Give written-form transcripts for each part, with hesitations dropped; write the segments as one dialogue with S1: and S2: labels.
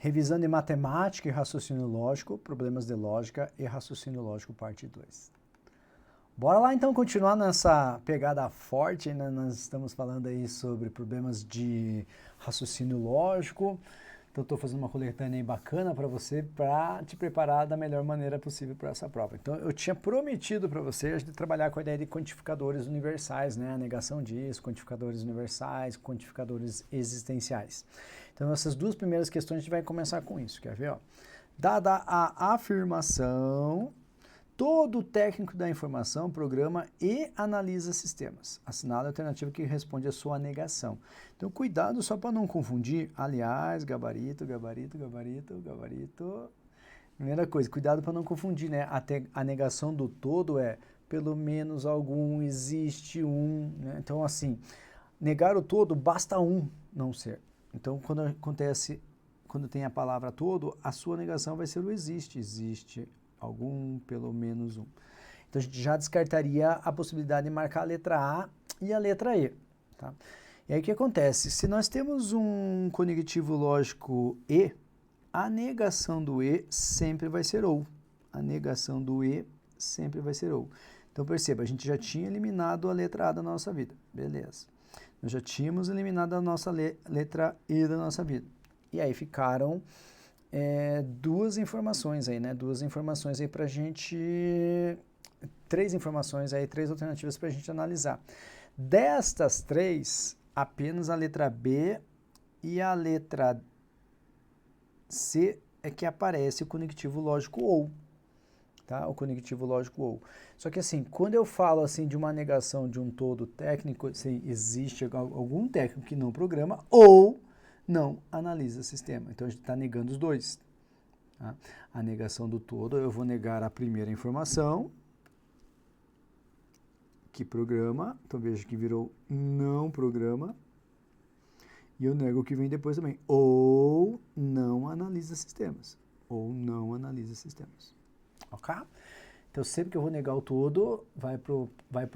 S1: Revisão de matemática e raciocínio lógico, problemas de lógica e raciocínio lógico, parte 2. Bora lá então continuar nessa pegada forte, né? Nós estamos falando aí sobre problemas de raciocínio lógico. Então estou fazendo uma coletânea aí bacana para você, para te preparar da melhor maneira possível para essa prova. Então eu tinha prometido para você a gente trabalhar com a ideia de quantificadores universais, né? A negação disso, quantificadores universais, quantificadores existenciais. Então essas duas primeiras questões a gente vai começar com isso, quer ver? Ó? Dada a afirmação, todo técnico da informação programa e analisa sistemas. Assinala a alternativa que responde a sua negação. Então, cuidado só para não confundir. Aliás, gabarito, gabarito, gabarito, gabarito. Primeira coisa, cuidado para não confundir, né? Até a negação do todo é pelo menos algum, existe um, né? Então, assim, negar o todo, basta um não ser. Então, quando tem a palavra todo, a sua negação vai ser o existe. Existe algum, pelo menos um. Então, a gente já descartaria a possibilidade de marcar a letra A e a letra E. Tá? E aí, o que acontece? Se nós temos um conectivo lógico E, a negação do E sempre vai ser ou. A negação do E sempre vai ser ou. Então, perceba, a gente já tinha eliminado a letra A da nossa vida. Beleza. Nós já tínhamos eliminado a nossa letra E da nossa vida. E aí ficaram duas informações aí, né? Duas informações aí pra gente... Três informações aí, três alternativas pra gente analisar. Destas três, apenas a letra B e a letra C é que aparece o conectivo lógico ou. Tá? O conectivo lógico ou. Só que assim, quando eu falo assim de uma negação de um todo técnico, assim, existe algum técnico que não programa ou não analisa o sistema. Então a gente está negando os dois. Tá? A negação do todo, eu vou negar a primeira informação, que programa, então veja que virou não programa, e eu nego o que vem depois também, ou não analisa sistemas. Ou não analisa sistemas. Ok? Então, sempre que eu vou negar o todo, vai pro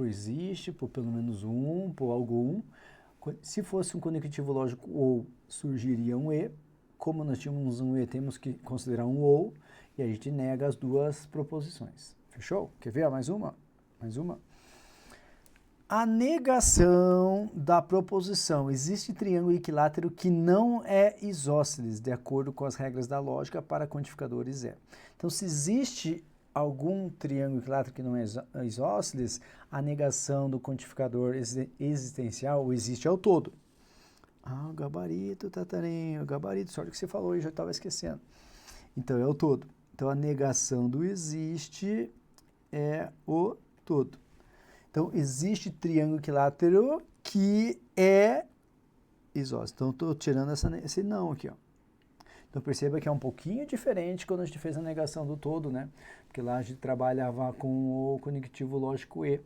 S1: existe, por pelo menos um, por algum. Se fosse um conectivo lógico ou, surgiria um e. Como nós tínhamos um e, temos que considerar um ou, e a gente nega as duas proposições. Fechou? Quer ver? Mais uma? Mais uma? A negação da proposição. Existe triângulo equilátero que não é isósceles, de acordo com as regras da lógica para quantificadores E. Então, se existe algum triângulo equilátero que não é isósceles, a negação do quantificador existencial, o existe é o todo. Ah, o gabarito, Tatarinho, o gabarito, sorte que você falou e já estava esquecendo. Então, é o todo. Então, a negação do existe é o todo. Então, existe triângulo equilátero que é isósceles. Então, estou tirando esse não aqui, ó. Então, perceba que é um pouquinho diferente quando a gente fez a negação do todo, né? Porque lá a gente trabalhava com o conectivo lógico E.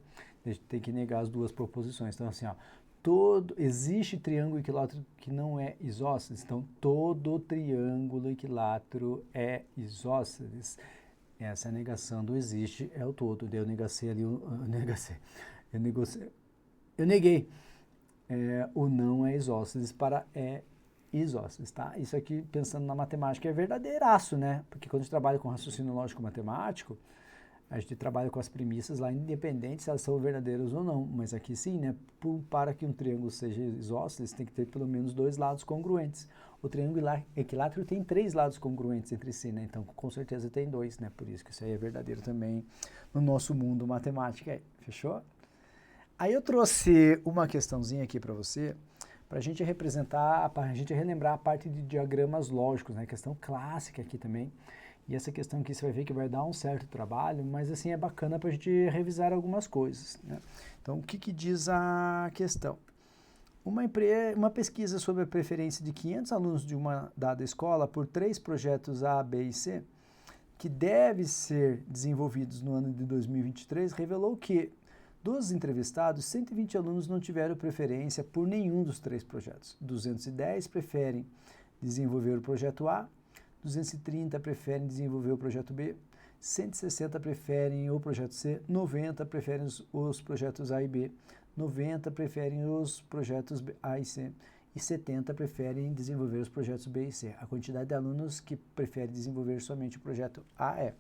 S1: A gente tem que negar as duas proposições. Então, assim, ó, existe triângulo equilátero que não é isósceles. Então, todo triângulo equilátero é isósceles. Essa é a negação do existe, é o todo. Eu neguei. O não é isósceles para é isósceles, tá? Isso aqui, pensando na matemática, é verdadeiraço, né? Porque quando a gente trabalha com raciocínio lógico matemático, a gente trabalha com as premissas lá, independente se elas são verdadeiras ou não. Mas aqui sim, né? Para que um triângulo seja isósceles, tem que ter pelo menos dois lados congruentes. O triângulo equilátero tem três lados congruentes entre si, né? Então, com certeza tem dois, né? Por isso que isso aí é verdadeiro também no nosso mundo matemático aí. Fechou? Aí eu trouxe uma questãozinha aqui para você, para a gente representar, para a gente relembrar a parte de diagramas lógicos, né? Questão clássica aqui também. E essa questão aqui você vai ver que vai dar um certo trabalho, mas assim é bacana para a gente revisar algumas coisas, né? Então, o que diz a questão? Uma pesquisa sobre a preferência de 500 alunos de uma dada escola por 3 projetos A, B e C, que devem ser desenvolvidos no ano de 2023, revelou que, dos entrevistados, 120 alunos não tiveram preferência por nenhum dos 3 projetos. 210 preferem desenvolver o projeto A, 230 preferem desenvolver o projeto B, 160 preferem o projeto C, 90 preferem os projetos A e B, 90 preferem os projetos A e C e 70 preferem desenvolver os projetos B e C. A quantidade de alunos que preferem desenvolver somente o projeto A é.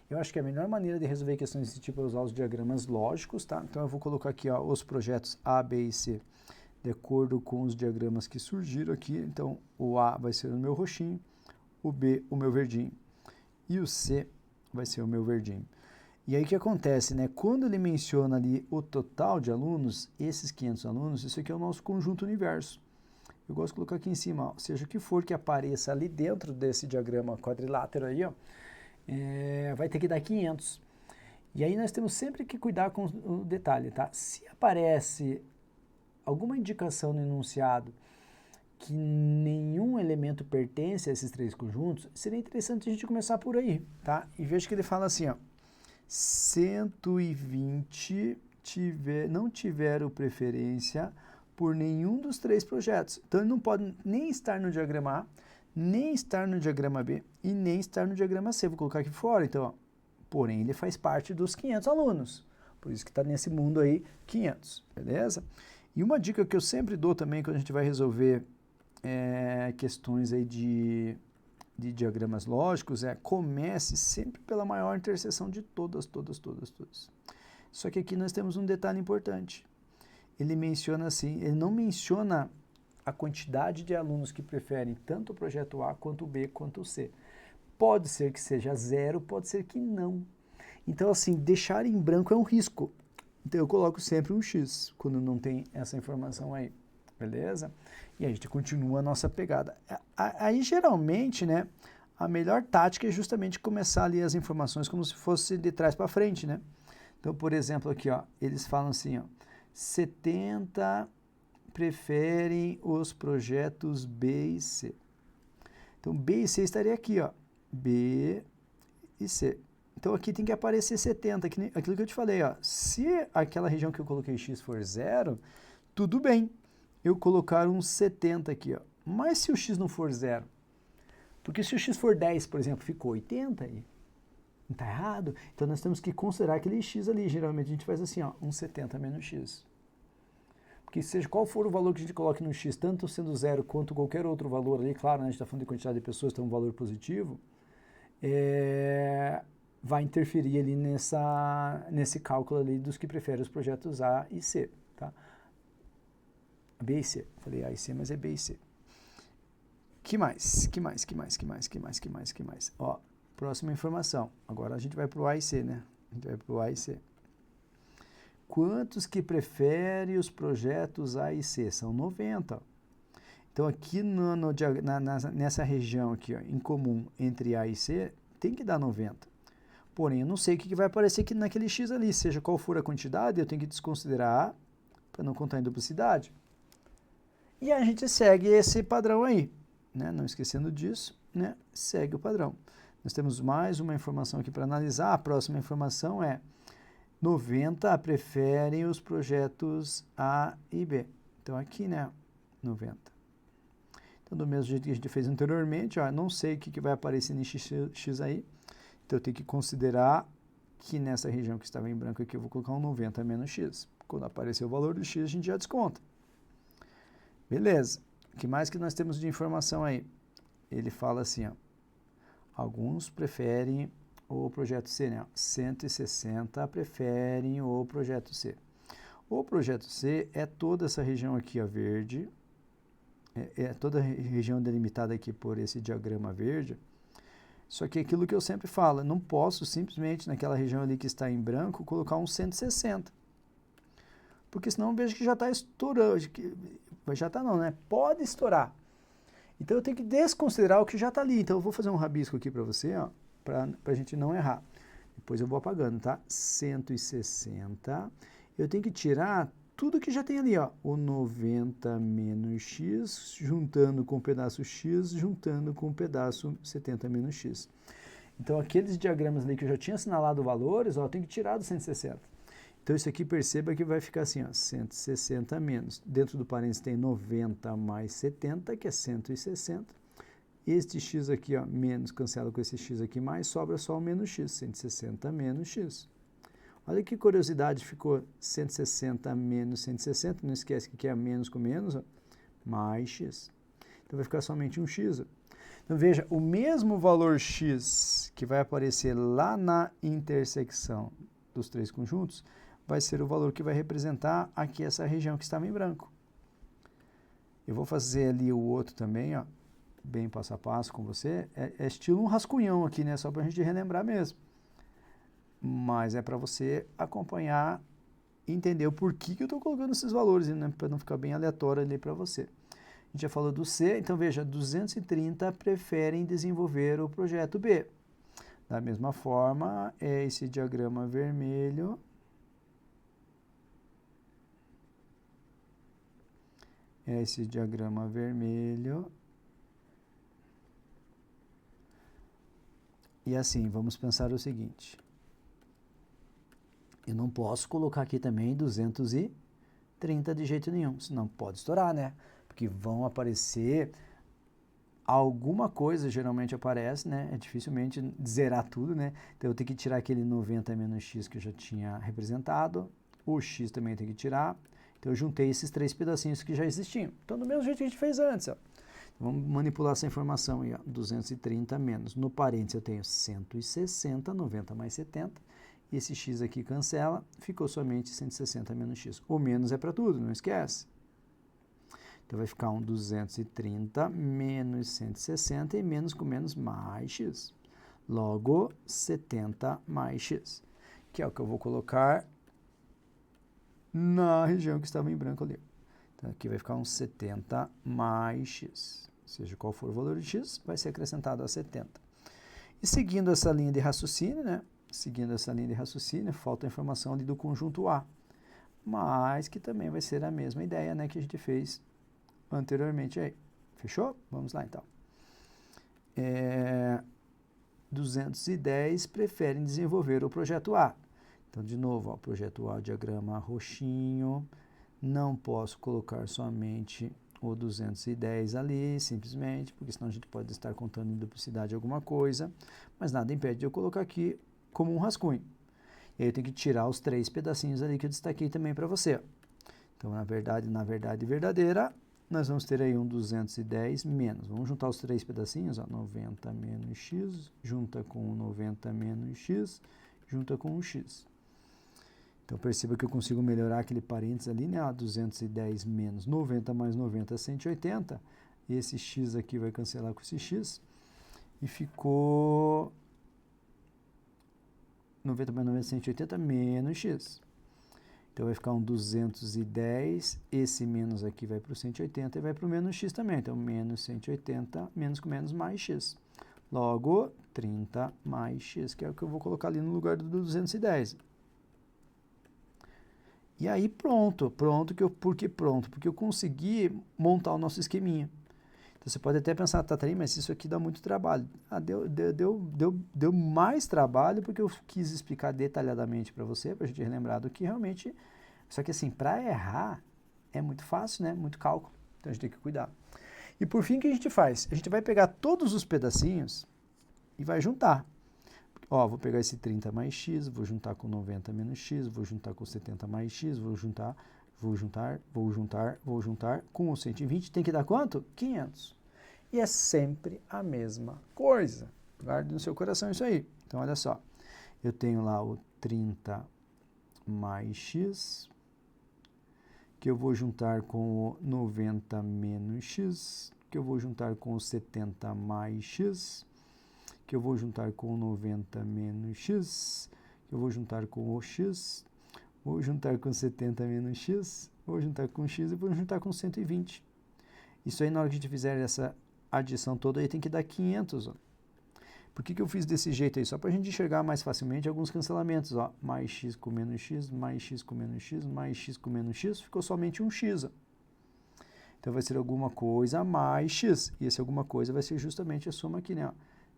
S1: Eu acho que a melhor maneira de resolver questões desse tipo é usar os diagramas lógicos, tá? Então eu vou colocar aqui, ó, os projetos A, B e C de acordo com os diagramas que surgiram aqui. Então o A vai ser o meu roxinho, o B o meu verdinho e o C vai ser o meu verdinho. E aí o que acontece, né? Quando ele menciona ali o total de alunos, esses 500 alunos, isso aqui é o nosso conjunto universo. Eu gosto de colocar aqui em cima, ó, seja o que for que apareça ali dentro desse diagrama quadrilátero aí, ó, vai ter que dar 500. E aí nós temos sempre que cuidar com o detalhe, tá? Se aparece alguma indicação no enunciado que nenhum elemento pertence a esses três conjuntos, seria interessante a gente começar por aí, tá? E veja que ele fala assim, ó, 120 não tiveram preferência por nenhum dos três projetos. Então, ele não pode nem estar no diagrama A, nem estar no diagrama B e nem estar no diagrama C. Vou colocar aqui fora, então, ó. Porém, ele faz parte dos 500 alunos. Por isso que está nesse mundo aí, 500, beleza? E uma dica que eu sempre dou também quando a gente vai resolver questões aí de diagramas lógicos comece sempre pela maior interseção de todas. Só que aqui nós temos um detalhe importante. Ele menciona assim, ele não menciona a quantidade de alunos que preferem tanto o projeto A, quanto o B, quanto o C. Pode ser que seja 0, pode ser que não. Então, assim, deixar em branco é um risco. Então, eu coloco sempre um X, quando não tem essa informação aí, beleza? E a gente continua a nossa pegada. Aí, geralmente, né, a melhor tática é justamente começar ali as informações como se fosse de trás para frente, né? Então, por exemplo, aqui, ó, eles falam assim, ó, 70 preferem os projetos B e C. Então, B e C estaria aqui, ó, B e C. Então, aqui tem que aparecer 70, aquilo que eu te falei, ó, se aquela região que eu coloquei X for 0, tudo bem eu colocar um 70 aqui, ó. Mas se o X não for 0, porque se o X for 10, por exemplo, ficou 80 aí, não está errado? Então, nós temos que considerar aquele X ali. Geralmente, a gente faz assim, ó, um 70 menos X. Porque seja qual for o valor que a gente coloque no X, tanto sendo 0 quanto qualquer outro valor ali, claro, né, a gente está falando de quantidade de pessoas, então um valor positivo, vai interferir ali nesse cálculo ali dos que preferem os projetos A e C, tá? B e C. Falei A e C, mas é B e C. Que mais? Ó, próxima informação. Agora a gente vai para o A e C, né? A gente vai para o A e C. Quantos que preferem os projetos A e C? São 90. Então, aqui nessa região aqui, ó, em comum entre A e C, tem que dar 90. Porém, eu não sei o que vai aparecer aqui naquele X ali. Seja qual for a quantidade, eu tenho que desconsiderar A para não contar em duplicidade. E a gente segue esse padrão aí, né? Não esquecendo disso, né? Segue o padrão. Nós temos mais uma informação aqui para analisar. A próxima informação é 90 preferem os projetos A e B. Então, aqui, né? 90. Então, do mesmo jeito que a gente fez anteriormente, ó, não sei o que vai aparecer nesse X aí. Então, eu tenho que considerar que nessa região que estava em branco aqui, eu vou colocar um 90 menos X. Quando aparecer o valor do X, a gente já desconta. Beleza. O que mais que nós temos de informação aí? Ele fala assim, ó, alguns preferem o projeto C, né? 160 preferem o projeto C. O projeto C é toda essa região aqui, ó, verde, toda a região delimitada aqui por esse diagrama verde. Só que aquilo que eu sempre falo, eu não posso simplesmente naquela região ali que está em branco colocar um 160. Porque senão eu vejo que já está estourando, já está não, né? Pode estourar. Então eu tenho que desconsiderar o que já está ali. Então eu vou fazer um rabisco aqui para você, ó, para a gente não errar. Depois eu vou apagando, tá? 160. Eu tenho que tirar tudo que já tem ali, ó. O 90 menos x, juntando com o pedaço x, juntando com o pedaço 70 menos x. Então, aqueles diagramas ali que eu já tinha assinalado valores, ó, eu tenho que tirar do 160. Então, isso aqui, perceba que vai ficar assim, ó, 160 menos. Dentro do parênteses tem 90 mais 70, que é 160. Este x aqui, ó, menos, cancela com esse x aqui mais, sobra só o menos x, 160 menos x. Olha que curiosidade, ficou 160 menos 160, não esquece que é menos com menos, ó, mais x. Então, vai ficar somente um x. Então, veja, o mesmo valor x que vai aparecer lá na intersecção dos três conjuntos vai ser o valor que vai representar aqui essa região que estava em branco. Eu vou fazer ali o outro também, ó, bem passo a passo com você. É estilo um rascunhão aqui, né? Só para a gente relembrar mesmo. Mas é para você acompanhar e entender o porquê que eu estou colocando esses valores, né? Para não ficar bem aleatório ali para você. A gente já falou do C, então veja, 230 preferem desenvolver o projeto B. Da mesma forma, é esse diagrama vermelho. Esse diagrama vermelho. E assim, vamos pensar o seguinte. Eu não posso colocar aqui também 230 de jeito nenhum, senão pode estourar, né? Porque vão aparecer alguma coisa, geralmente aparece, né? É dificilmente zerar tudo, né? Então eu tenho que tirar aquele 90 menos x que eu já tinha representado. O x também tem que tirar. Então eu juntei esses três pedacinhos que já existiam. Então do mesmo jeito que a gente fez antes, ó. Vamos manipular essa informação aí, ó. 230 menos. No parênteses eu tenho 160, 90 mais 70. E esse x aqui cancela, ficou somente 160 menos x. O menos é para tudo, não esquece. Então vai ficar um 230 menos 160 e menos com menos mais x. Logo, 70 mais x, que é o que eu vou colocar na região que estava em branco ali. Então aqui vai ficar um 70 mais x. Seja qual for o valor de x, vai ser acrescentado a 70. E seguindo essa linha de raciocínio, né? Falta a informação ali do conjunto A. Mas que também vai ser a mesma ideia, né, que a gente fez anteriormente aí. Fechou? Vamos lá, então. 210 preferem desenvolver o projeto A. Então, de novo, ó, projeto A, diagrama roxinho. Não posso colocar somente o 210 ali, simplesmente, porque senão a gente pode estar contando em duplicidade alguma coisa. Mas nada impede de eu colocar aqui como um rascunho. E aí eu tenho que tirar os três pedacinhos ali que eu destaquei também para você. Então, na verdade verdadeira, nós vamos ter aí um 210 menos. Vamos juntar os três pedacinhos, ó, 90 menos x, junta com 90 menos x, junta com o x. Então, perceba que eu consigo melhorar aquele parênteses ali, né? 210 menos 90 mais 90 é 180. E esse x aqui vai cancelar com esse x. E ficou 90 mais 90 é 180 menos x. Então, vai ficar um 210, esse menos aqui vai para o 180 e vai para o menos x também. Então, menos 180, menos com menos, mais x. Logo, 30 mais x, que é o que eu vou colocar ali no lugar do 210. E aí, pronto. Por que pronto? Porque eu consegui montar o nosso esqueminha. Então, você pode até pensar, Tatarim, mas isso aqui dá muito trabalho. Deu mais trabalho porque eu quis explicar detalhadamente para você, para a gente relembrar do que realmente... Só que assim, para errar é muito fácil, né? Muito cálculo. Então, a gente tem que cuidar. E por fim, o que a gente faz? A gente vai pegar todos os pedacinhos e vai juntar. Ó, vou pegar esse 30 mais x, vou juntar com 90 menos x, vou juntar com 70 mais x, vou juntar com o 120. Tem que dar quanto? 500. E é sempre a mesma coisa. Guarde no seu coração isso aí. Então, olha só. Eu tenho lá o 30 mais x, que eu vou juntar com o 90 menos x, que eu vou juntar com o 70 mais x, que eu vou juntar com o 90 menos x, que eu vou juntar com o x, vou juntar com 70 menos x, vou juntar com x e vou juntar com 120. Isso aí, na hora que a gente fizer essa adição toda, aí tem que dar 500, ó. Por que eu fiz desse jeito aí? Só para a gente enxergar mais facilmente alguns cancelamentos, ó. Mais x com menos x, mais x com menos x, mais x com menos x, ficou somente um x, ó. Então, vai ser alguma coisa mais x. E esse alguma coisa vai ser justamente a soma aqui, né? Ó.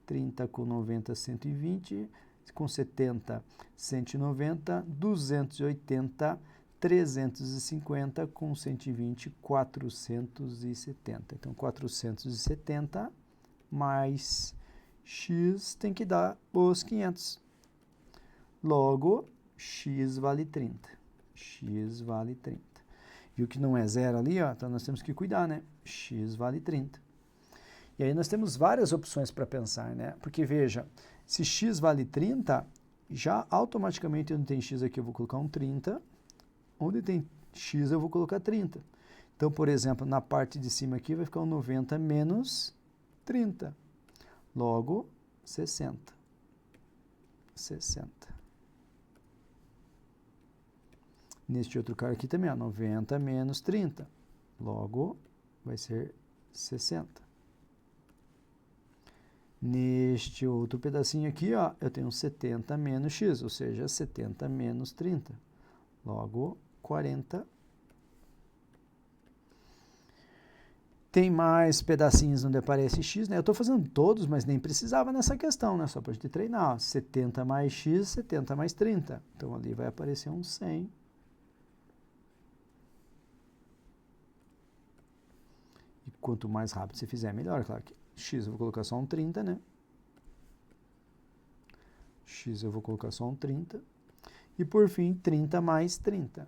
S1: 30 com 90, 120, com 70, 190, 280, 350, com 120, 470. Então, 470 mais x tem que dar os 500. Logo, x vale 30. X vale 30. Viu que não é zero ali, ó? Então nós temos que cuidar, né? X vale 30. E aí nós temos várias opções para pensar, né? Porque veja, se x vale 30, já automaticamente onde tem x aqui eu vou colocar um 30, onde tem x eu vou colocar 30. Então, por exemplo, na parte de cima aqui vai ficar um 90 menos 30. Logo, 60. 60. Neste outro cara aqui também, ó, 90 menos 30. Logo, vai ser 60. Neste outro pedacinho aqui, ó, eu tenho 70 menos x, ou seja, 70 menos 30. Logo, 40. Tem mais pedacinhos onde aparece x, né? Eu estou fazendo todos, mas nem precisava nessa questão, né? Só para a gente treinar, ó. 70 mais x, 70 mais 30. Então, ali vai aparecer um 100. E quanto mais rápido você fizer, melhor. Claro que x eu vou colocar só um 30, né? X eu vou colocar só um 30. E por fim, 30 mais 30.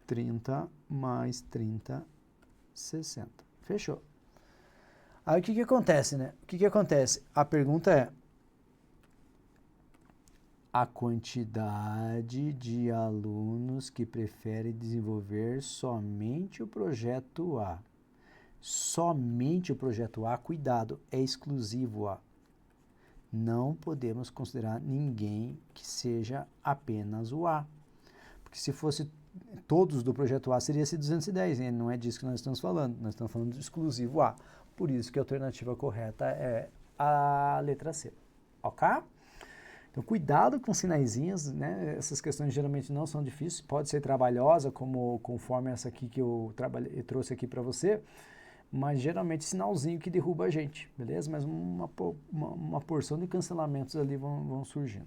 S1: 30 mais 30, 60. Fechou. Aí o que acontece, né? O que acontece? A pergunta é a quantidade de alunos que preferem desenvolver somente o projeto A. Somente o projeto A, cuidado, é exclusivo A. Não podemos considerar ninguém que seja apenas o A. Porque se fosse todos do projeto A, seria esse 210, hein? Não é disso que nós estamos falando. Nós estamos falando do exclusivo A. Por isso que a alternativa correta é a letra C. Ok? Então, cuidado com sinaizinhos, né? Essas questões geralmente não são difíceis. Pode ser trabalhosa, conforme essa aqui que eu trouxe aqui para você. Mas geralmente sinalzinho que derruba a gente, beleza? Mas uma porção de cancelamentos ali vão surgindo.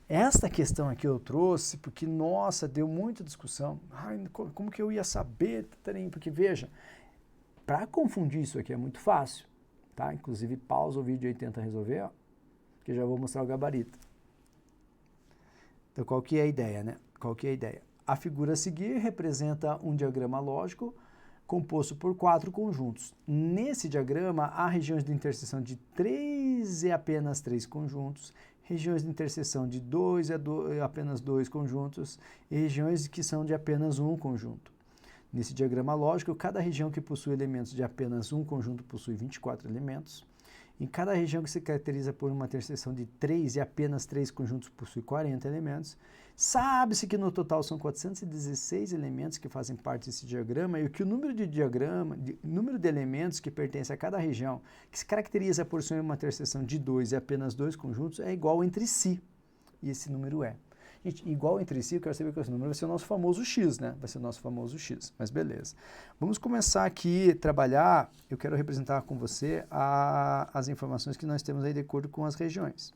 S1: Esta questão aqui eu trouxe porque, nossa, deu muita discussão. Ai, como que eu ia saber? Porque, veja, para confundir isso aqui é muito fácil, tá? Inclusive, pausa o vídeo e tenta resolver, ó, que eu já vou mostrar o gabarito. Então, qual que é a ideia, né? Qual que é a ideia? A figura a seguir representa um diagrama lógico composto por 4 conjuntos. Nesse diagrama, há regiões de interseção de 3 e apenas 3 conjuntos, regiões de interseção de 2 e apenas 2 conjuntos, e regiões que são de apenas um conjunto. Nesse diagrama lógico, cada região que possui elementos de apenas um conjunto possui 24 elementos. Em cada região que se caracteriza por uma interseção de 3 e apenas 3 conjuntos possui 40 elementos. Sabe-se que no total são 416 elementos que fazem parte desse diagrama e que o número de elementos que pertence a cada região que se caracteriza por ser uma interseção de 2 e apenas 2 conjuntos é igual entre si. E esse número é. Gente, igual entre si, eu quero saber que esse número vai ser o nosso famoso x, né? Vai ser o nosso famoso x, mas beleza. Vamos começar aqui a trabalhar, eu quero representar com você as informações que nós temos aí de acordo com as regiões.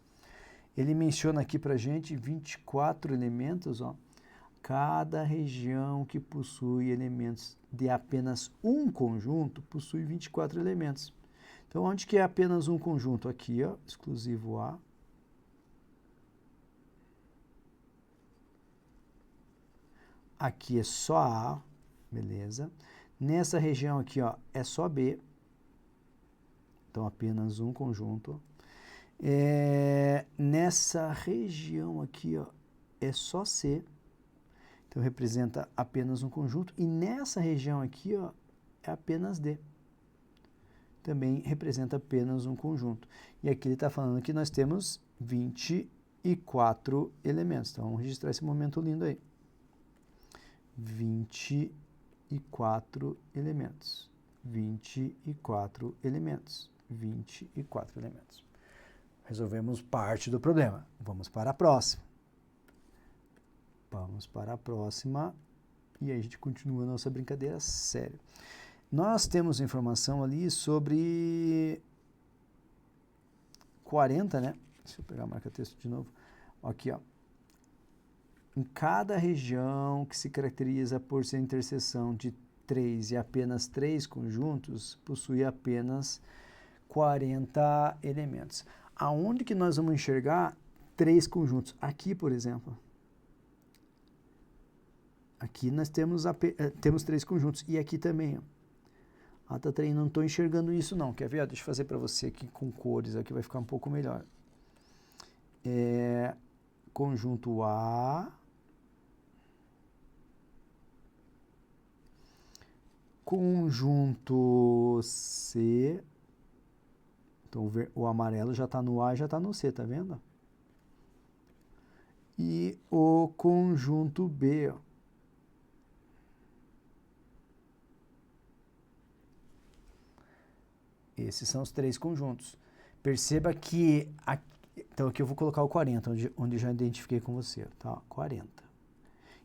S1: Ele menciona aqui pra gente 24 elementos, ó. Cada região que possui elementos de apenas um conjunto possui 24 elementos. Então, onde que é apenas um conjunto? Aqui, ó, exclusivo A. Aqui é só A, beleza? Nessa região aqui, ó, é só B. Então, apenas um conjunto. Nessa região aqui, ó, é só C. Então, representa apenas um conjunto. E nessa região aqui, ó, é apenas D. Também representa apenas um conjunto. E aqui ele está falando que nós temos 24 elementos. Então, vamos registrar esse momento lindo aí. 24 elementos. 24 elementos. 24 elementos. Resolvemos parte do problema. Vamos para a próxima. Vamos para a próxima. E aí a gente continua a nossa brincadeira séria. Nós temos informação ali sobre 40, né? Deixa eu pegar a marca-texto de novo. Aqui, ó. Em cada região que se caracteriza por ser interseção de 3 e apenas 3 conjuntos, possui apenas 40 elementos. Aonde que nós vamos enxergar 3 conjuntos? Aqui, por exemplo. Aqui nós temos 3 conjuntos. E aqui também, ó. Ah, tá treinando, não estou enxergando isso não. Quer ver? Deixa eu fazer para você aqui com cores, aqui vai ficar um pouco melhor. Conjunto A, conjunto C, então o amarelo já está no A e já está no C, tá vendo? E o conjunto B, ó. Esses são os 3 conjuntos. Perceba que, então aqui eu vou colocar o 40, onde eu já identifiquei com você, tá? 40.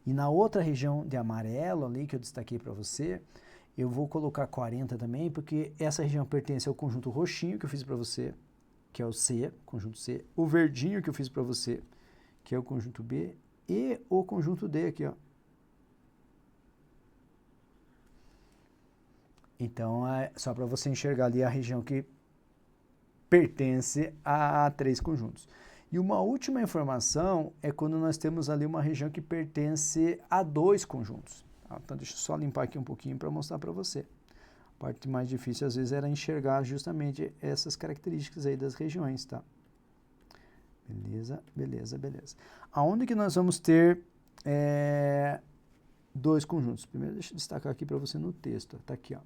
S1: E na outra região de amarelo ali, que eu destaquei para você, eu vou colocar 40 também, porque essa região pertence ao conjunto roxinho que eu fiz para você, que é o C, conjunto C, o verdinho que eu fiz para você, que é o conjunto B, e o conjunto D aqui, ó. Então, só para você enxergar ali a região que pertence a 3 conjuntos. E uma última informação é quando nós temos ali uma região que pertence a 2 conjuntos. Tá? Então, deixa eu só limpar aqui um pouquinho para mostrar para você. A parte mais difícil, às vezes, era enxergar justamente essas características aí das regiões, tá? Beleza, beleza, beleza. Aonde que nós vamos ter 2 conjuntos? Primeiro, deixa eu destacar aqui para você no texto. Tá aqui, ó.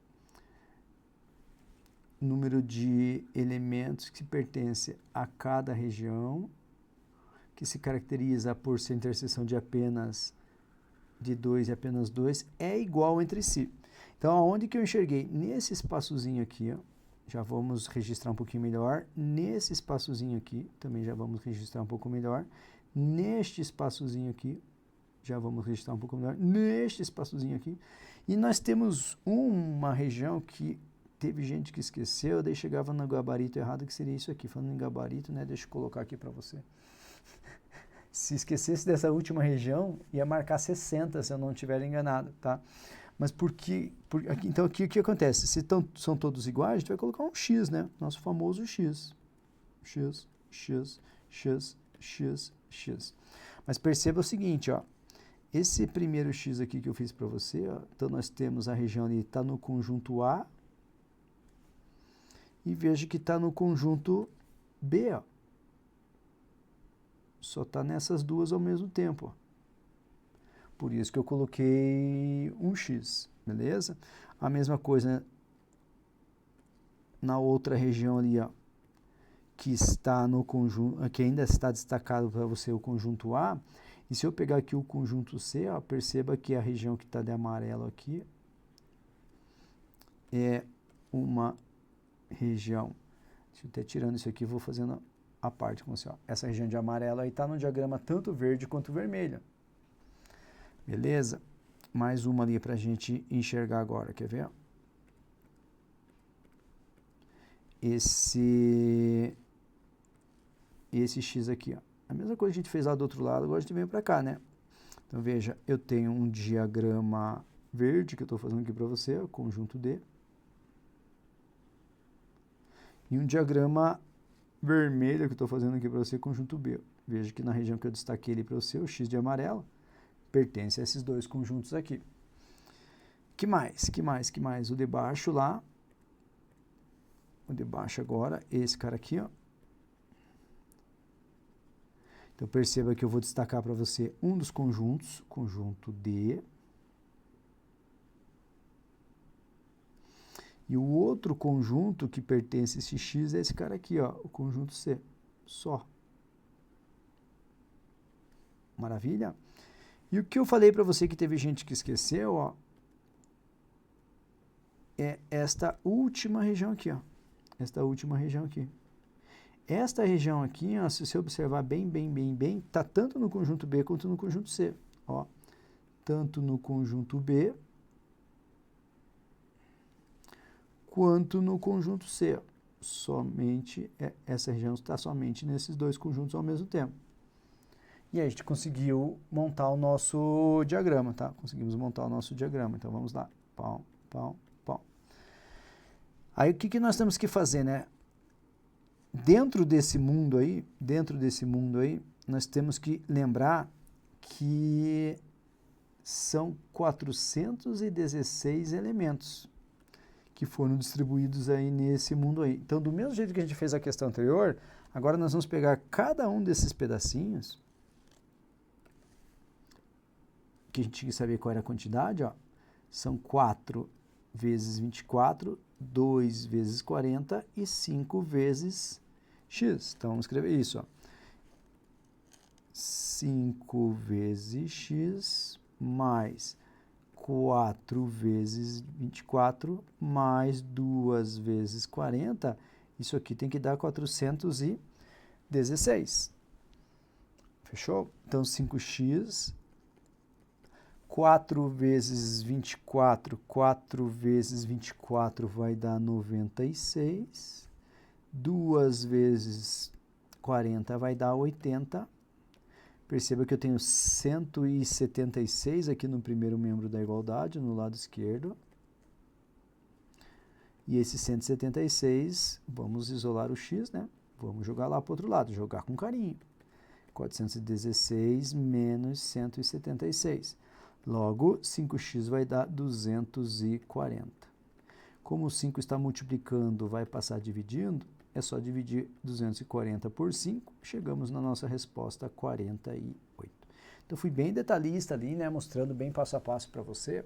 S1: Número de elementos que pertence a cada região, que se caracteriza por ser interseção de apenas de 2 e apenas 2, é igual entre si. Então, aonde que eu enxerguei? Nesse espaçozinho aqui, ó, já vamos registrar um pouquinho melhor. Nesse espaçozinho aqui, também já vamos registrar um pouco melhor. Neste espaçozinho aqui, já vamos registrar um pouco melhor. Neste espaçozinho aqui. E nós temos uma região que teve gente que esqueceu, daí chegava no gabarito errado, que seria isso aqui. Falando em gabarito, né? Deixa eu colocar aqui para você. Se esquecesse dessa última região, ia marcar 60, se eu não estiver enganado, tá? Mas então, aqui o que acontece? Se são todos iguais, a gente vai colocar um X, né? Nosso famoso X. X, X, X, X, X. Mas perceba o seguinte, ó. Esse primeiro X aqui que eu fiz para você, ó, então nós temos a região ali, está no conjunto A, e veja que está no conjunto B, ó. Só está nessas duas ao mesmo tempo, ó. Por isso que eu coloquei um X, beleza? A mesma coisa na outra região ali, ó, que está no conjunto, que ainda está destacado para você o conjunto A. E se eu pegar aqui o conjunto C, ó, perceba que a região que está de amarelo aqui é uma região. Deixa eu até tirando isso aqui, vou fazendo a parte com você, ó. Essa região de amarelo aí está no diagrama tanto verde quanto vermelho. Beleza? Mais uma ali para a gente enxergar agora, quer ver? Esse X aqui, ó. A mesma coisa que a gente fez lá do outro lado, agora a gente vem para cá, né? Então, veja, eu tenho um diagrama verde que eu estou fazendo aqui para você, o conjunto D. E um diagrama vermelho que eu estou fazendo aqui para você, conjunto B. Veja que na região que eu destaquei ali para você, o X de amarelo, pertence a esses dois conjuntos aqui. Que mais? O de baixo lá. O de baixo agora, esse cara aqui, ó. Então, perceba que eu vou destacar para você um dos conjuntos, conjunto D. E o outro conjunto que pertence a esse X é esse cara aqui, ó, o conjunto C. Só. Maravilha? E o que eu falei para você que teve gente que esqueceu, ó, é esta última região aqui, ó. Esta última região aqui. Esta região aqui, ó, se você observar bem, tá tanto no conjunto B quanto no conjunto C. Ó, tanto no conjunto B quanto no conjunto C. Somente essa região está somente nesses dois conjuntos ao mesmo tempo. E aí a gente conseguiu montar o nosso diagrama, tá? Conseguimos montar o nosso diagrama. Então vamos lá. Pau, pau, pau. Aí o que nós temos que fazer, né? Dentro desse mundo aí, nós temos que lembrar que são 416 elementos que foram distribuídos aí nesse mundo aí. Então, do mesmo jeito que a gente fez a questão anterior, agora nós vamos pegar cada um desses pedacinhos, que a gente tinha que saber qual era a quantidade, ó. São 4 vezes 24, 2 vezes 40 e 5 vezes x. Então, vamos escrever isso, ó. 5 vezes x mais 4 vezes 24 mais 2 vezes 40. Isso aqui tem que dar 416. Fechou? Então, 5x, 4 vezes 24, 4 vezes 24 vai dar 96. 2 vezes 40 vai dar 80. Perceba que eu tenho 176 aqui no primeiro membro da igualdade, no lado esquerdo. E esse 176, vamos isolar o x, né? Vamos jogar lá para o outro lado, jogar com carinho. 416 menos 176. Logo, 5x vai dar 240. Como o 5 está multiplicando, vai passar dividindo, é só dividir 240 por 5, chegamos na nossa resposta 48. Então, fui bem detalhista ali, né, mostrando bem passo a passo para você,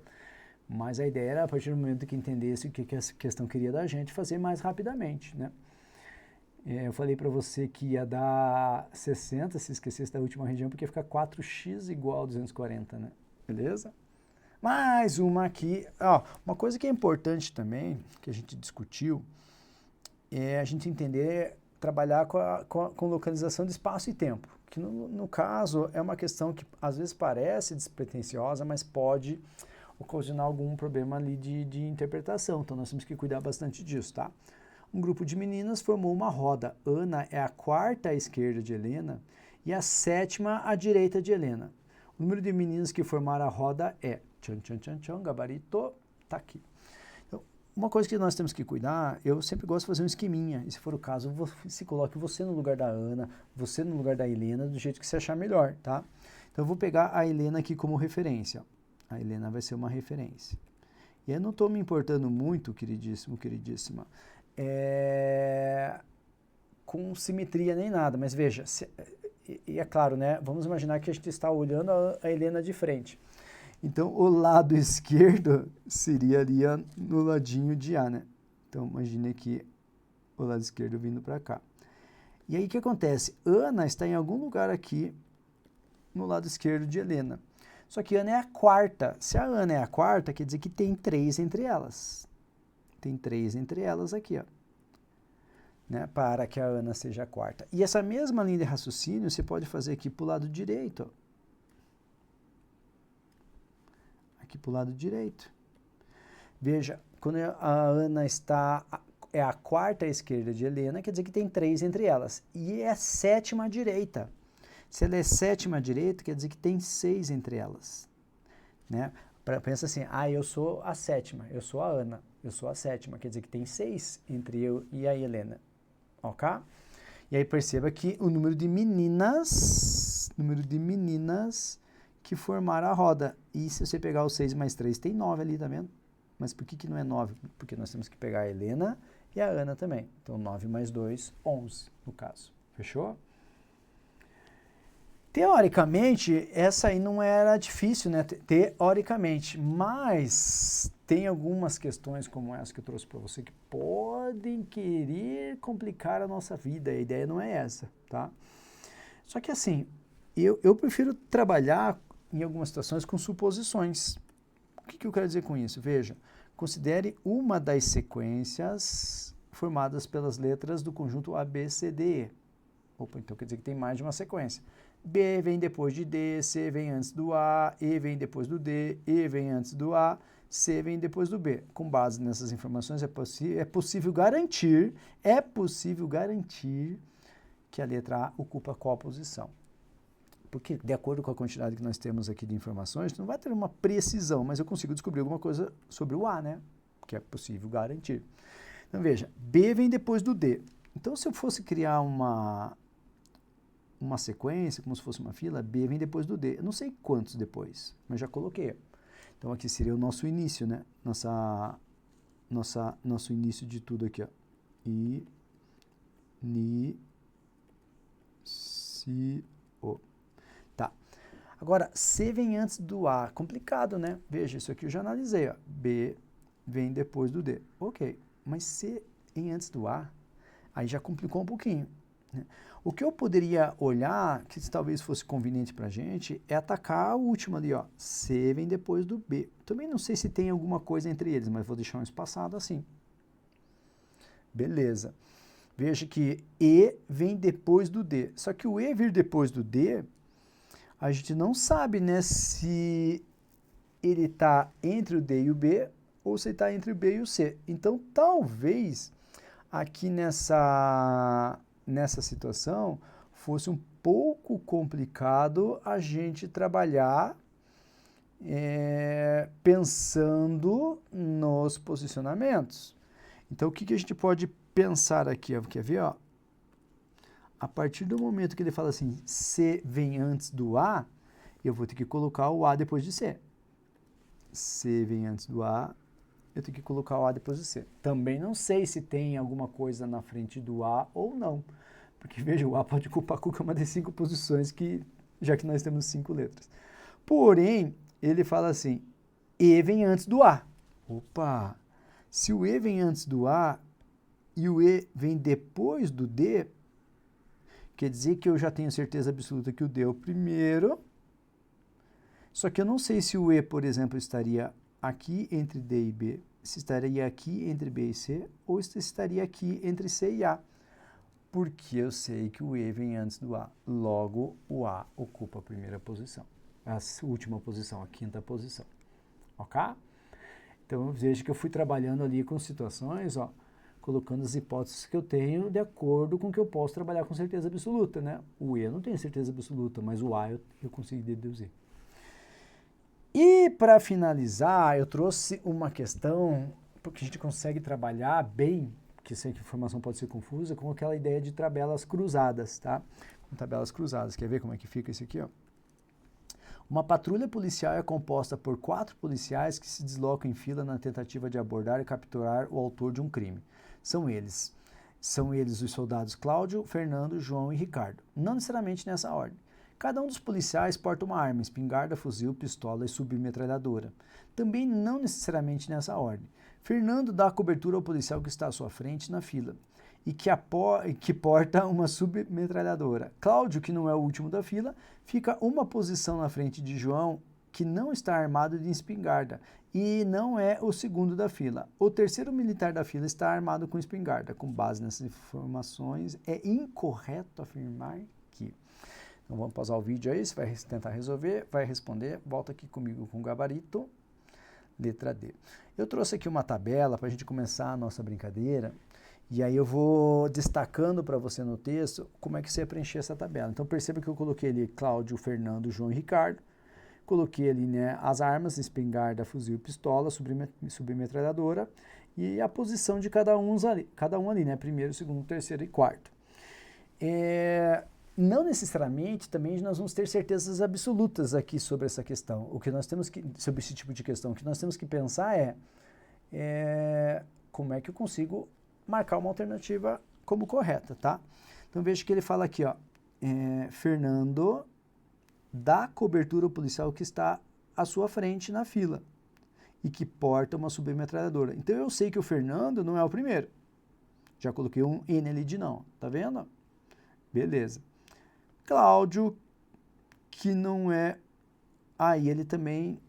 S1: mas a ideia era, a partir do momento que entendesse o que essa questão queria da gente, fazer mais rapidamente, né. Eu falei para você que ia dar 60, se esquecesse da última região, porque ia ficar 4x igual a 240, né, beleza? Mais uma aqui, ó, uma coisa que é importante também, que a gente discutiu, é a gente entender, trabalhar com localização de espaço e tempo, que no caso é uma questão que às vezes parece despretensiosa, mas pode ocasionar algum problema ali de interpretação, então nós temos que cuidar bastante disso, tá? Um grupo de meninas formou uma roda, Ana é a quarta à esquerda de Helena e a sétima à direita de Helena. O número de meninas que formaram a roda é, gabarito, tá aqui. Uma coisa que nós temos que cuidar, eu sempre gosto de fazer um esqueminha, e se for o caso, se coloque você no lugar da Ana, você no lugar da Helena, do jeito que você achar melhor, tá? Então, eu vou pegar a Helena aqui como referência. A Helena vai ser uma referência. E eu não estou me importando muito, queridíssimo, queridíssima, com simetria nem nada, mas veja, e é claro, né? Vamos imaginar que a gente está olhando a Helena de frente. Então, o lado esquerdo seria ali no ladinho de A, né? Então, imagine aqui o lado esquerdo vindo para cá. E aí, o que acontece? Ana está em algum lugar aqui no lado esquerdo de Helena. Só que Ana é a quarta. Se a Ana é a quarta, quer dizer que tem 3 entre elas. Tem 3 entre elas aqui, ó. Né? Para que a Ana seja a quarta. E essa mesma linha de raciocínio você pode fazer aqui para o lado direito, ó. Aqui para o lado direito. Veja, quando a Ana é a quarta à esquerda de Helena, quer dizer que tem 3 entre elas. E é a sétima à direita. Se ela é sétima à direita, quer dizer que tem 6 entre elas. Né? Pensa assim, eu sou a sétima, eu sou a Ana, eu sou a sétima, quer dizer que tem 6 entre eu e a Helena. Ok? E aí perceba que o número de meninas que formaram a roda. E se você pegar o 6 mais 3, tem 9 ali, tá vendo? Mas por que não é 9? Porque nós temos que pegar a Helena e a Ana também. Então, 9 mais 2, 11, no caso. Fechou? Teoricamente, essa aí não era difícil, né? Teoricamente. Mas tem algumas questões como essa que eu trouxe para você que podem querer complicar a nossa vida. A ideia não é essa, tá? Só que assim, eu prefiro trabalhar em algumas situações com suposições. O que eu quero dizer com isso? Veja, considere uma das sequências formadas pelas letras do conjunto A, B, C, D, E. Opa, então quer dizer que tem mais de uma sequência. B vem depois de D, C vem antes do A, E vem depois do D, E vem antes do A, C vem depois do B. Com base nessas informações, é possível garantir que a letra A ocupa qual posição. Porque, de acordo com a quantidade que nós temos aqui de informações, não vai ter uma precisão, mas eu consigo descobrir alguma coisa sobre o A, né? Que é possível garantir. Então, veja, B vem depois do D. Então, se eu fosse criar uma uma sequência, como se fosse uma fila, B vem depois do D. Eu não sei quantos depois, mas já coloquei. Então, aqui seria o nosso início, né? Nosso início de tudo aqui, ó. Tá. Agora, C vem antes do A. Complicado, né? Veja, isso aqui eu já analisei, ó. B vem depois do D. Ok, mas C vem antes do A, aí já complicou um pouquinho, né? O que eu poderia olhar, que talvez fosse conveniente para a gente, é atacar a última ali, ó. C vem depois do B. Também não sei se tem alguma coisa entre eles, mas vou deixar um espaçado assim. Beleza. Veja que E vem depois do D. Só que o E vir depois do D, a gente não sabe, né, se ele está entre o D e o B ou se está entre o B e o C. Então, talvez aqui nessa situação fosse um pouco complicado a gente trabalhar pensando nos posicionamentos. Então, o que a gente pode pensar aqui? Ó? Quer ver? Ó? A partir do momento que ele fala assim, C vem antes do A, eu vou ter que colocar o A depois de C. C vem antes do A, eu tenho que colocar o A depois do C. Também não sei se tem alguma coisa na frente do A ou não. Porque, veja, o A pode ocupar qualquer uma das 5 posições, já que nós temos 5 letras. Porém, ele fala assim, E vem antes do A. Opa! Se o E vem antes do A e o E vem depois do D, quer dizer que eu já tenho certeza absoluta que o D é o primeiro. Só que eu não sei se o E, por exemplo, estaria aqui entre D e B, se estaria aqui entre B e C, ou se estaria aqui entre C e A. Porque eu sei que o E vem antes do A. Logo, o A ocupa a primeira posição. A última posição, a quinta posição. Ok? Então, veja que eu fui trabalhando ali com situações, ó, colocando as hipóteses que eu tenho de acordo com o que eu posso trabalhar com certeza absoluta, né? O E eu não tenho certeza absoluta, mas o A eu consigo deduzir. E, para finalizar, eu trouxe uma questão, porque a gente consegue trabalhar bem, que sei que a informação pode ser confusa, com aquela ideia de tabelas cruzadas, tá? Com tabelas cruzadas. Quer ver como é que fica isso aqui, ó? Uma patrulha policial é composta por 4 policiais que se deslocam em fila na tentativa de abordar e capturar o autor de um crime. São eles os soldados Cláudio, Fernando, João e Ricardo. Não necessariamente nessa ordem. Cada um dos policiais porta uma arma, espingarda, fuzil, pistola e submetralhadora. Também não necessariamente nessa ordem. Fernando dá cobertura ao policial que está à sua frente na fila e que porta uma submetralhadora. Cláudio, que não é o último da fila, fica uma posição na frente de João, que não está armado de espingarda e não é o segundo da fila. O terceiro militar da fila está armado com espingarda. Com base nessas informações, é incorreto afirmar que... Então vamos pausar o vídeo aí, você vai tentar resolver, vai responder, volta aqui comigo com o gabarito, letra D. Eu trouxe aqui uma tabela para a gente começar a nossa brincadeira, e aí eu vou destacando para você no texto como é que você vai preencher essa tabela. Então perceba que eu coloquei ali Cláudio, Fernando, João e Ricardo, coloquei ali, né, as armas, espingarda, fuzil, pistola, submetralhadora, e a posição de cada um ali, né, primeiro, segundo, terceiro e quarto. Não necessariamente também nós vamos ter certezas absolutas aqui sobre essa questão. O que nós temos que, sobre esse tipo de questão, o que nós temos que pensar é como é que eu consigo marcar uma alternativa como correta, tá? Então veja que ele fala aqui, ó, Fernando dá cobertura ao policial que está à sua frente na fila e que porta uma submetralhadora. Então eu sei que o Fernando não é o primeiro. Já coloquei um N ali de não, tá vendo? Beleza. Cláudio, que não é... Aí ele também...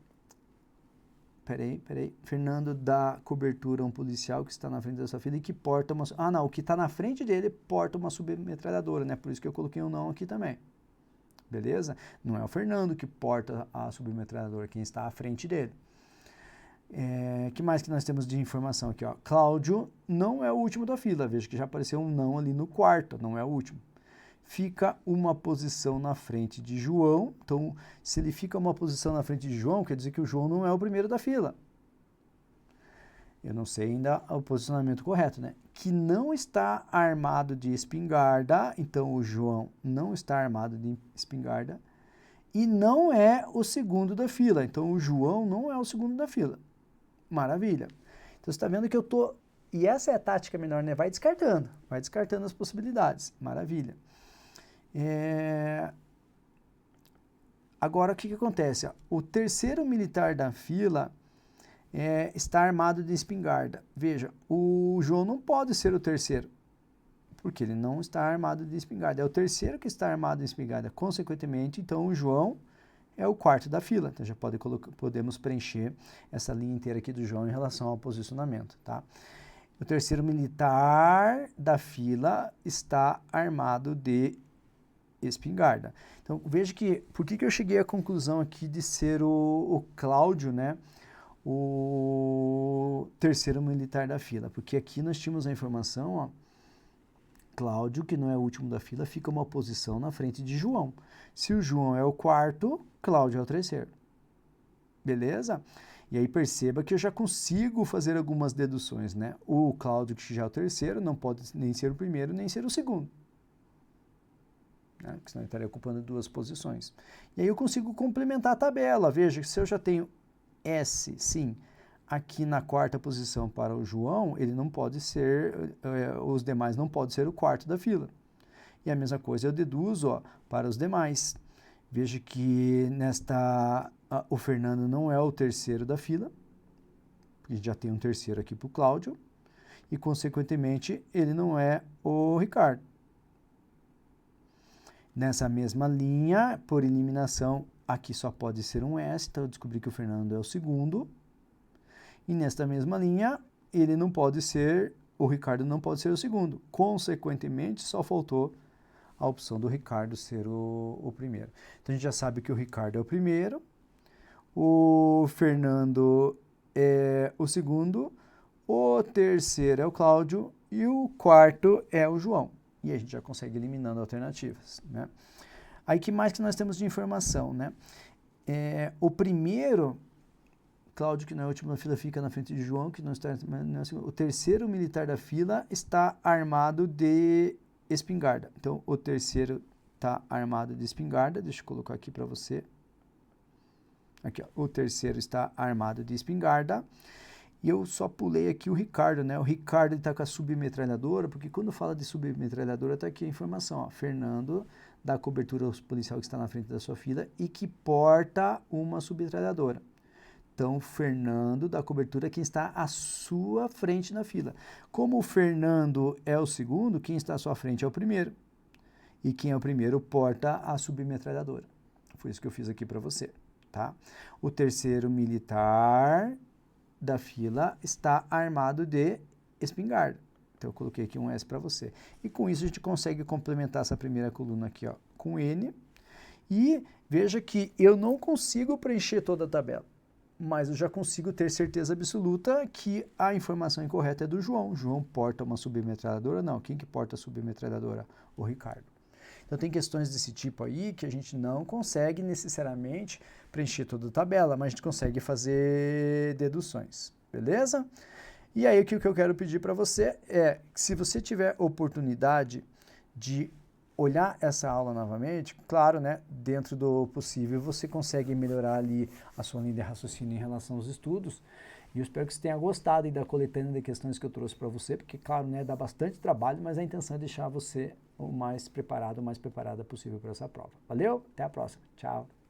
S1: Peraí. Fernando dá cobertura a um policial que está na frente dessa fila e que porta uma... Ah, não, o que está na frente dele porta uma submetralhadora, né? Por isso que eu coloquei um não aqui também. Beleza? Não é o Fernando que porta a submetralhadora, quem está à frente dele. Que mais que nós temos de informação aqui, ó? Cláudio não é o último da fila. Veja que já apareceu um não ali no quarto, não é o último. Fica uma posição na frente de João. Então, se ele fica uma posição na frente de João, quer dizer que o João não é o primeiro da fila. Eu não sei ainda o posicionamento correto, né? que não está armado de espingarda, então o João não está armado de espingarda, e não é o segundo da fila, então o João não é o segundo da fila. Maravilha. Então você está vendo que eu estou... E essa é a tática menor, né? Vai descartando as possibilidades. Maravilha. Agora, o que acontece? O terceiro militar da fila está armado de espingarda. Veja, o João não pode ser o terceiro, porque ele não está armado de espingarda. É o terceiro que está armado de espingarda. Consequentemente, então, o João é o quarto da fila. Então, já podemos preencher essa linha inteira aqui do João em relação ao posicionamento, tá? O terceiro militar da fila está armado de espingarda. Então, veja que, por que eu cheguei à conclusão aqui de ser o Cláudio, né? O terceiro militar da fila? Porque aqui nós tínhamos a informação, ó, Cláudio, que não é o último da fila, fica uma posição na frente de João. Se o João é o quarto, Cláudio é o terceiro. Beleza? E aí perceba que eu já consigo fazer algumas deduções, né? O Cláudio, que já é o terceiro, não pode nem ser o primeiro, nem ser o segundo. Né? Porque senão ele estaria ocupando duas posições. E aí eu consigo complementar a tabela. Veja que se eu já tenho S, sim, aqui na quarta posição para o João, ele não pode ser, os demais não podem ser o quarto da fila. E a mesma coisa eu deduzo, ó, para os demais. Veja que o Fernando não é o terceiro da fila, porque a gente já tem um terceiro aqui para o Cláudio, e consequentemente ele não é o Ricardo. Nessa mesma linha, por eliminação, aqui só pode ser um S, então eu descobri que o Fernando é o segundo. E nesta mesma linha, ele não pode ser, o Ricardo não pode ser o segundo. Consequentemente, só faltou a opção do Ricardo ser o primeiro. Então a gente já sabe que o Ricardo é o primeiro, o Fernando é o segundo, o terceiro é o Cláudio e o quarto é o João. E a gente já consegue eliminando alternativas, né? Aí, que mais que nós temos de informação, né? O primeiro, Cláudio, que não é o último da fila, fica na frente de João, que não está... O terceiro militar da fila está armado de espingarda. Então, o terceiro está armado de espingarda. Deixa eu colocar aqui para você. Aqui, ó. O terceiro está armado de espingarda. E eu só pulei aqui o Ricardo, né? O Ricardo está com a submetralhadora, porque quando fala de submetralhadora, está aqui a informação, ó. Fernando dá cobertura ao policial que está na frente da sua fila e que porta uma submetralhadora. Então, Fernando dá cobertura a quem está à sua frente na fila. Como o Fernando é o segundo, quem está à sua frente é o primeiro. E quem é o primeiro porta a submetralhadora. Foi isso que eu fiz aqui para você, tá? O terceiro militar da fila está armado de espingarda. Então, eu coloquei aqui um S para você. E com isso, a gente consegue complementar essa primeira coluna aqui, ó, com N. E veja que eu não consigo preencher toda a tabela, mas eu já consigo ter certeza absoluta que a informação incorreta é do João. João porta uma submetralhadora? Não. Quem que porta a submetralhadora? O Ricardo. Então, tem questões desse tipo aí que a gente não consegue necessariamente preencher toda a tabela, mas a gente consegue fazer deduções, beleza? E aí, o que eu quero pedir para você é que, se você tiver oportunidade de olhar essa aula novamente, claro, né, dentro do possível, você consegue melhorar ali a sua linha de raciocínio em relação aos estudos. E eu espero que você tenha gostado da coletânea de questões que eu trouxe para você, porque, claro, né, dá bastante trabalho, mas a intenção é deixar você o mais preparado, o mais preparada possível para essa prova. Valeu? Até a próxima. Tchau.